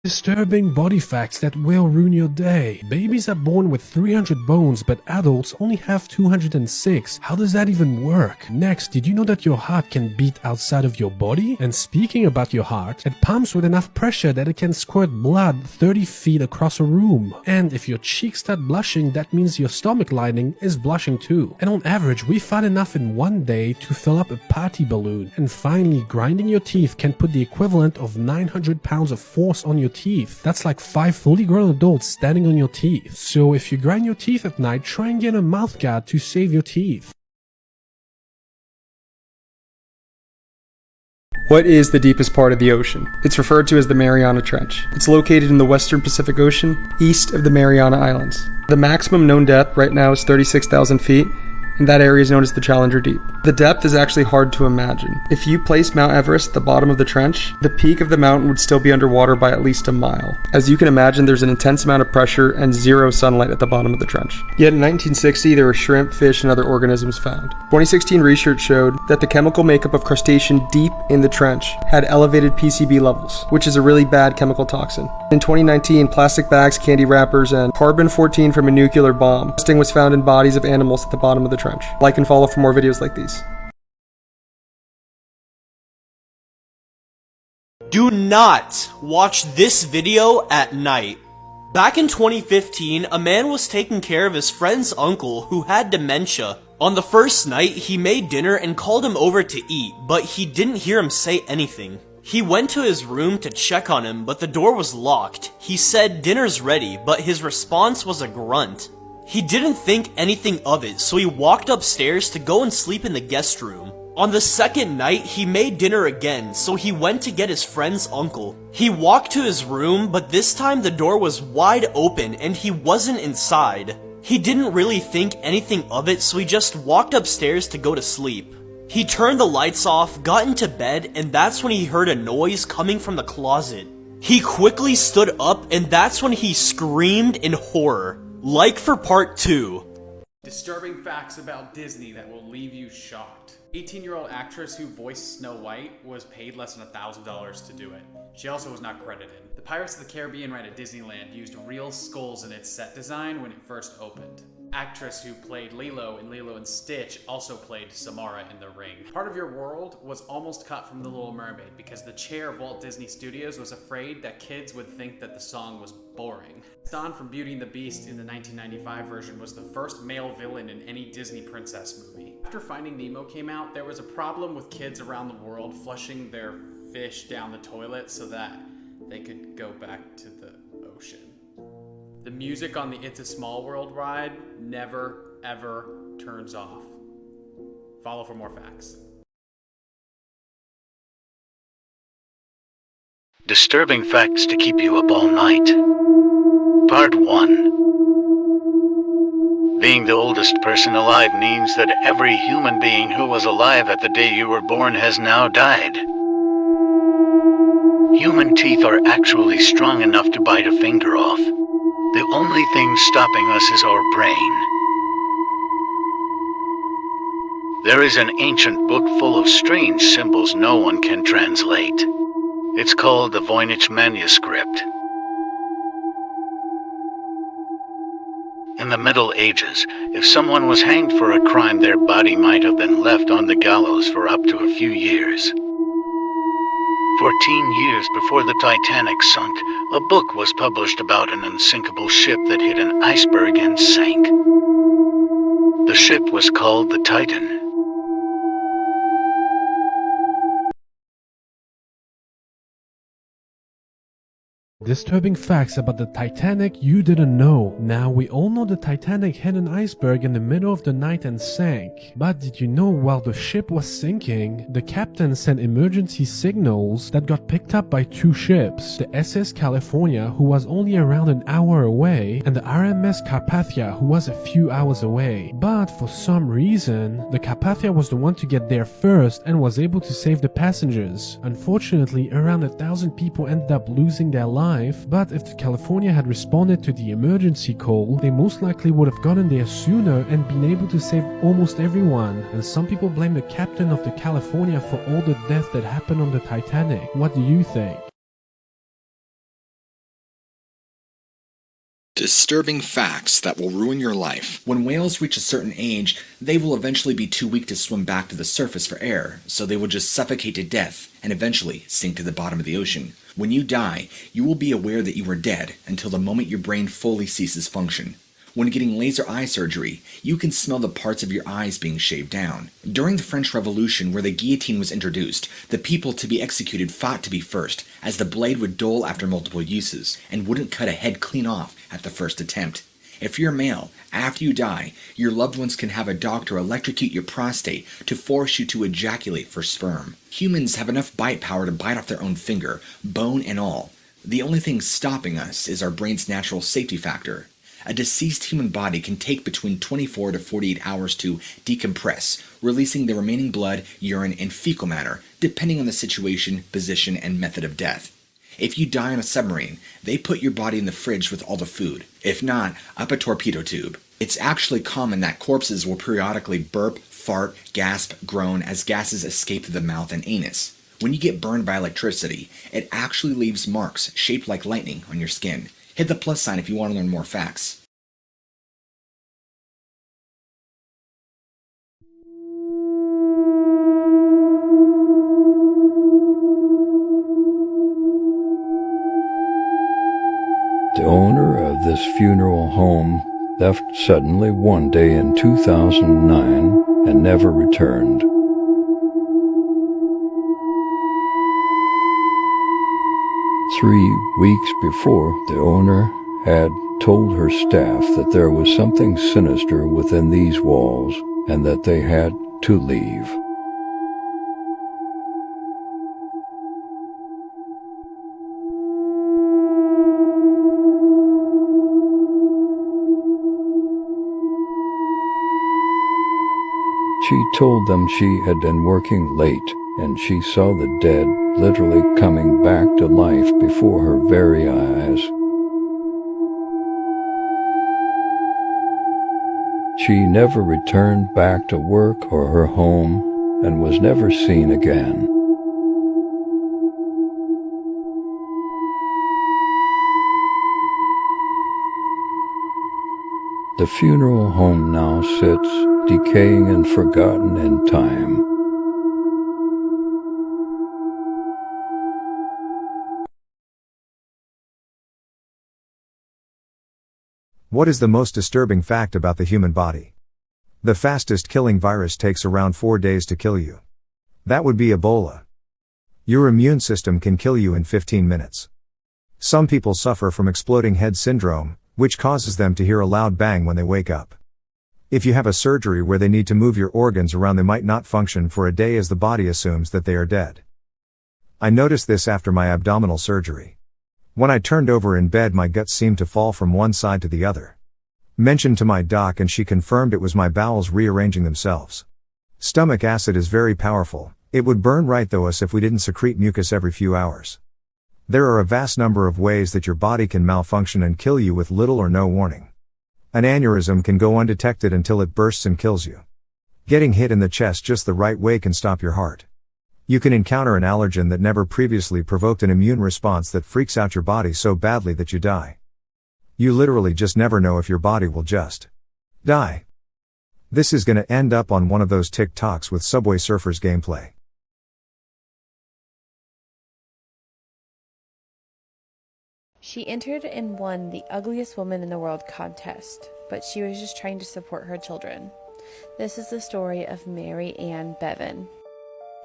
Disturbing body facts that will ruin your day. Babies are born with 300 bones, but adults only have 206. How does that even work? Next, did you know that your heart can beat outside of your body? And speaking about your heart, it pumps with enough pressure that it can squirt blood 30 feet across a room. And if your cheeks start blushing, that means your stomach lining is blushing too. And on average, we find enough in one day to fill up a party balloon. And finally, grinding your teeth can put the equivalent of 900 pounds of force on your teeth. That's like 5 fully grown adults standing on your teeth. So if you grind your teeth at night, try and get a mouth guard to save your teeth. What is the deepest part of the ocean? It's referred to as the Mariana Trench. It's located in the western Pacific Ocean, east of the Mariana Islands. The maximum known depth right now is 36,000 feet, and that area is known as the Challenger Deep. The depth is actually hard to imagine. If you place Mount Everest at the bottom of the trench, the peak of the mountain would still be underwater by at least a mile. As you can imagine, there's an intense amount of pressure and zero sunlight at the bottom of the trench. Yet in 1960, there were shrimp, fish, and other organisms found. 2016 research showed that the chemical makeup of crustacean deep in the trench had elevated PCB levels, which is a really bad chemical toxin. In 2019, plastic bags, candy wrappers, and carbon-14 from a nuclear bomb testing was found in bodies of animals at the bottom of the trench. Like and follow for more videos like these. Do not watch this video at night. Back in 2015, a man was taking care of his friend's uncle who had dementia. On the first night, he made dinner and called him over to eat, but he didn't hear him say anything. He went to his room to check on him, but the door was locked. He said dinner's ready, but his response was a grunt. He didn't think anything of it, so he walked upstairs to go and sleep in the guest room. On the second night, he made dinner again, so he went to get his friend's uncle. He walked to his room, but this time the door was wide open and he wasn't inside. He didn't really think anything of it, so he just walked upstairs to go to sleep. He turned the lights off, got into bed, and that's when he heard a noise coming from the closet. He quickly stood up, and that's when he screamed in horror. Like for part 2. Disturbing facts about Disney that will leave you shocked. 18-year-old actress who voiced Snow White was paid less than $1,000 to do it. She also was not credited. The Pirates of the Caribbean ride at Disneyland used real skulls in its set design when it first opened. Actress who played Lilo in Lilo and Stitch also played Samara in The Ring. Part of Your World was almost cut from The Little Mermaid because the chair of Walt Disney Studios was afraid that kids would think that the song was boring. Stan from Beauty and the Beast in the 1995 version was the first male villain in any Disney princess movie. After Finding Nemo came out, there was a problem with kids around the world flushing their fish down the toilet so that they could go back to the ocean. The music on the It's a Small World ride never, ever turns off. Follow for more facts. Disturbing facts to keep you up all night. Part 1. Being the oldest person alive means that every human being who was alive at the day you were born has now died. Human teeth are actually strong enough to bite a finger off. The only thing stopping us is our brain. There is an ancient book full of strange symbols no one can translate. It's called the Voynich Manuscript. In the Middle Ages, if someone was hanged for a crime, their body might have been left on the gallows for up to a few years. 14 years before the Titanic sunk, a book was published about an unsinkable ship that hit an iceberg and sank. The ship was called the Titan. Disturbing facts about the Titanic you didn't know. Now, we all know the Titanic hit an iceberg in the middle of the night and sank. But did you know while the ship was sinking, the captain sent emergency signals that got picked up by 2 ships, the SS California, who was only around an hour away, and the RMS Carpathia, who was a few hours away. But for some reason, the Carpathia was the one to get there first and was able to save the passengers. Unfortunately, around 1,000 people ended up losing their lives, but if the California had responded to the emergency call, they most likely would have gotten there sooner and been able to save almost everyone. And some people blame the captain of the California for all the death that happened on the Titanic. What do you think? Disturbing facts that will ruin your life. When whales reach a certain age, they will eventually be too weak to swim back to the surface for air, so they will just suffocate to death and eventually sink to the bottom of the ocean. When you die, you will be aware that you are dead until the moment your brain fully ceases function. When getting laser eye surgery, you can smell the parts of your eyes being shaved down. During the French Revolution, where the guillotine was introduced, the people to be executed fought to be first, as the blade would dull after multiple uses, and wouldn't cut a head clean off at the first attempt. If you're male, after you die, your loved ones can have a doctor electrocute your prostate to force you to ejaculate for sperm. Humans have enough bite power to bite off their own finger, bone and all. The only thing stopping us is our brain's natural safety factor. A deceased human body can take between 24 to 48 hours to decompress, releasing the remaining blood, urine, and fecal matter, depending on the situation, position, and method of death. If you die on a submarine, they put your body in the fridge with all the food. If not, up a torpedo tube. It's actually common that corpses will periodically burp, fart, gasp, groan as gases escape through the mouth and anus. When you get burned by electricity, it actually leaves marks shaped like lightning on your skin. Hit the plus sign if you want to learn more facts. The owner of this funeral home left suddenly one day in 2009 and never returned. Three weeks before, the owner had told her staff that there was something sinister within these walls and that they had to leave. She told them she had been working late and she saw the dead literally coming back to life before her very eyes. She never returned back to work or her home and was never seen again. The funeral home now sits, decaying and forgotten in time. What is the most disturbing fact about the human body? The fastest killing virus takes around 4 days to kill you. That would be Ebola. Your immune system can kill you in 15 minutes. Some people suffer from exploding head syndrome, which causes them to hear a loud bang when they wake up. If you have a surgery where they need to move your organs around, they might not function for a day as the body assumes that they are dead. I noticed this after my abdominal surgery. When I turned over in bed, my guts seemed to fall from one side to the other. Mentioned to my doc and she confirmed it was my bowels rearranging themselves. Stomach acid is very powerful. It would burn right through us if we didn't secrete mucus every few hours. There are a vast number of ways that your body can malfunction and kill you with little or no warning. An aneurysm can go undetected until it bursts and kills you. Getting hit in the chest just the right way can stop your heart. You can encounter an allergen that never previously provoked an immune response that freaks out your body so badly that you die. You literally just never know if your body will just die. This is gonna end up on one of those TikToks with Subway Surfers gameplay. She entered and won the Ugliest Woman in the World contest, but she was just trying to support her children. This is the story of Mary Ann Bevan.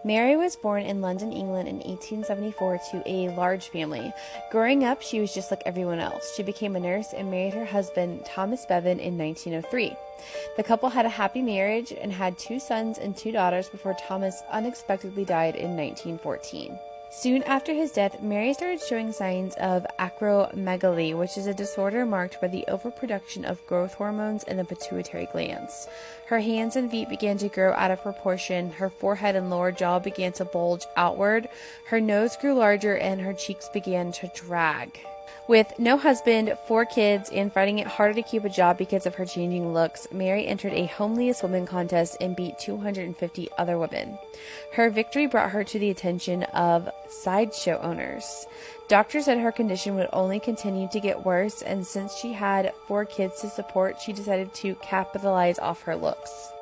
Mary was born in London, England in 1874 to a large family. Growing up, she was just like everyone else. She became a nurse and married her husband, Thomas Bevan, in 1903. The couple had a happy marriage and had 2 sons and 2 daughters before Thomas unexpectedly died in 1914. Soon after his death, Mary started showing signs of acromegaly, which is a disorder marked by the overproduction of growth hormones in the pituitary glands. Her hands and feet began to grow out of proportion, her forehead and lower jaw began to bulge outward, her nose grew larger, and her cheeks began to drag. With no husband, 4 kids, and finding it harder to keep a job because of her changing looks, Mary entered a Homeliest Woman contest and beat 250 other women. Her victory brought her to the attention of sideshow owners. Doctors said her condition would only continue to get worse, and since she had 4 kids to support, she decided to capitalize off her looks.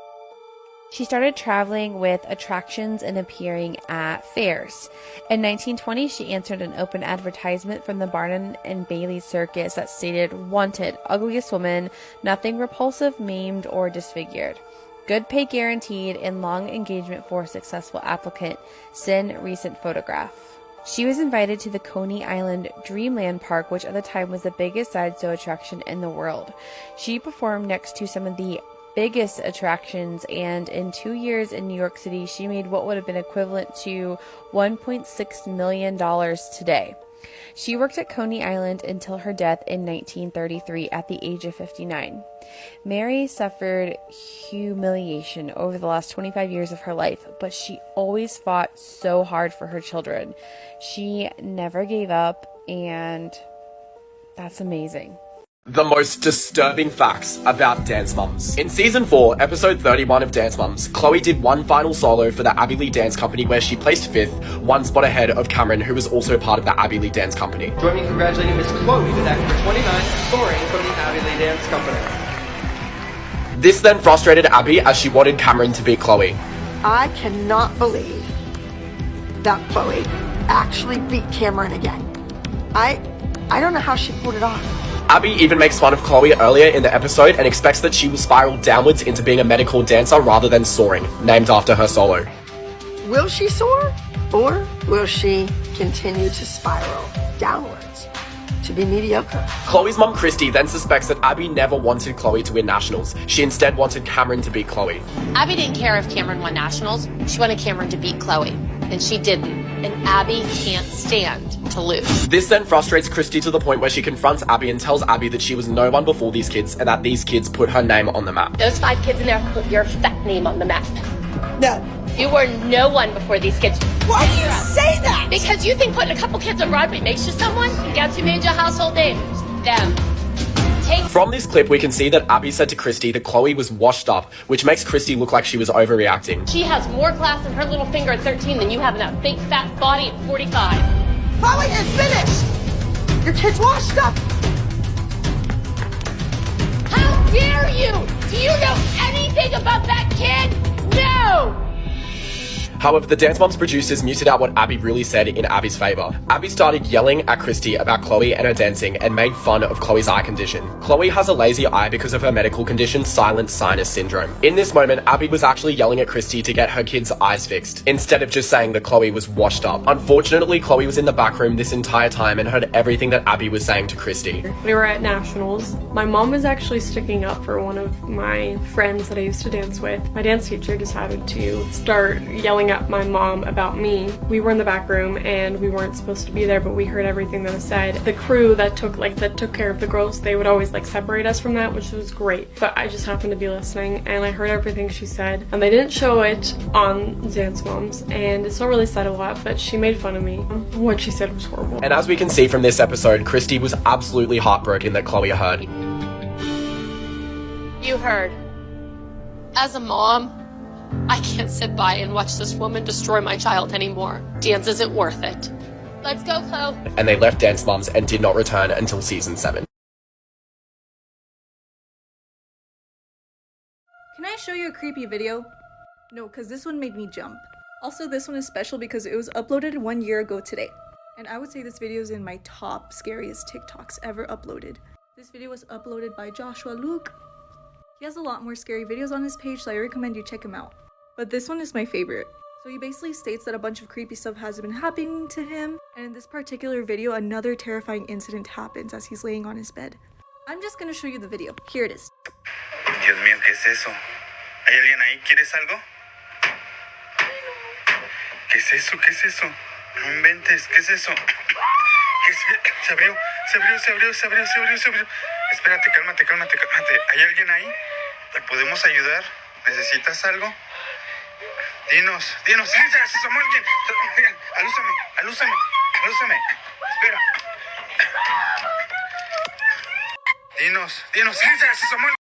She started traveling with attractions and appearing at fairs. In 1920, she answered an open advertisement from the Barnum and Bailey Circus that stated, "Wanted, ugliest woman, nothing repulsive, maimed, or disfigured. Good pay guaranteed and long engagement for successful applicant. Send recent photograph." She was invited to the Coney Island Dreamland Park, which at the time was the biggest sideshow attraction in the world. She performed next to some of the biggest attractions, and in 2 years in New York City, she made what would have been equivalent to $1.6 million today. She worked at Coney Island until her death in 1933 at the age of 59. Mary suffered humiliation over the last 25 years of her life, but she always fought so hard for her children. She never gave up, and that's amazing. The most disturbing facts about Dance Moms. In Season 4, Episode 31 of Dance Moms, Chloe did one final solo for the Abbey Lee Dance Company where she placed 5th, 1 spot ahead of Cameron, who was also part of the Abbey Lee Dance Company. Join me in congratulating Miss Chloe with act number 29, soaring from the Abbey Lee Dance Company. This then frustrated Abby as she wanted Cameron to beat Chloe. I cannot believe that Chloe actually beat Cameron again. I don't know how she pulled it off. Abby even makes fun of Chloe earlier in the episode and expects that she will spiral downwards into being a medical dancer rather than soaring, named after her solo. Will she soar? Or will she continue to spiral downwards to be mediocre? Chloe's mum Christy then suspects that Abby never wanted Chloe to win nationals. She instead wanted Cameron to beat Chloe. Abby didn't care if Cameron won nationals. She wanted Cameron to beat Chloe, and she didn't. And Abby can't stand to lose. This then frustrates Christy to the point where she confronts Abby and tells Abby that she was no one before these kids and that these kids put her name on the map. Those 5 kids in there put your fat name on the map. No. You were no one before these kids. Why do you say that? Because you think putting a couple kids on Broadway makes you someone? And guess who made your household name? Them. From this clip, we can see that Abby said to Christy that Chloe was washed up, which makes Christy look like she was overreacting. She has more class in her little finger at 13 than you have in that big fat body at 45. Chloe is finished! Your kid's washed up! How dare you? Do you know anything about that kid? No! However, the Dance Moms producers muted out what Abby really said in Abby's favor. Abby started yelling at Christy about Chloe and her dancing and made fun of Chloe's eye condition. Chloe has a lazy eye because of her medical condition, silent sinus syndrome. In this moment, Abby was actually yelling at Christy to get her kids' eyes fixed, instead of just saying that Chloe was washed up. Unfortunately, Chloe was in the back room this entire time and heard everything that Abby was saying to Christy. We were at nationals. My mom was actually sticking up for one of my friends that I used to dance with. My dance teacher decided to start yelling at my mom about me. We were in the back room and we weren't supposed to be there, but we heard everything that was said. The crew that took care of the girls, they would always separate us from that, which was great. But I just happened to be listening and I heard everything she said. And they didn't show it on Dance Moms, and it still really said a lot, but she made fun of me. What she said was horrible. And as we can see from this episode, Christy was absolutely heartbroken that Chloe heard. You heard. As a mom, I can't sit by and watch this woman destroy my child anymore. Dance isn't worth it. Let's go, Chloe. And they left Dance Moms and did not return until season 7. Can I show you a creepy video? No, because this one made me jump. Also, this one is special because it was uploaded 1 year ago today. And I would say this video is in my top scariest TikToks ever uploaded. This video was uploaded by Joshua Luke. He has a lot more scary videos on his page, so I recommend you check him out. But this one is my favorite. So he basically states that a bunch of creepy stuff has been happening to him, and in this particular video, another terrifying incident happens as he's laying on his bed. I'm just gonna show you the video. Here it is. Dios mío, ¿qué es eso? ¿Hay alguien ahí? ¿Quieres algo? ¿Qué es eso? ¿Qué es eso? No inventes, ¿qué es eso? ¿Qué es? Se abrió. Espérate, cálmate. ¿Hay alguien ahí? ¿Te podemos ayudar? ¿Necesitas algo? Dinos. Se asomó alguien. Alúzame. Espera. Dinos, se asomó el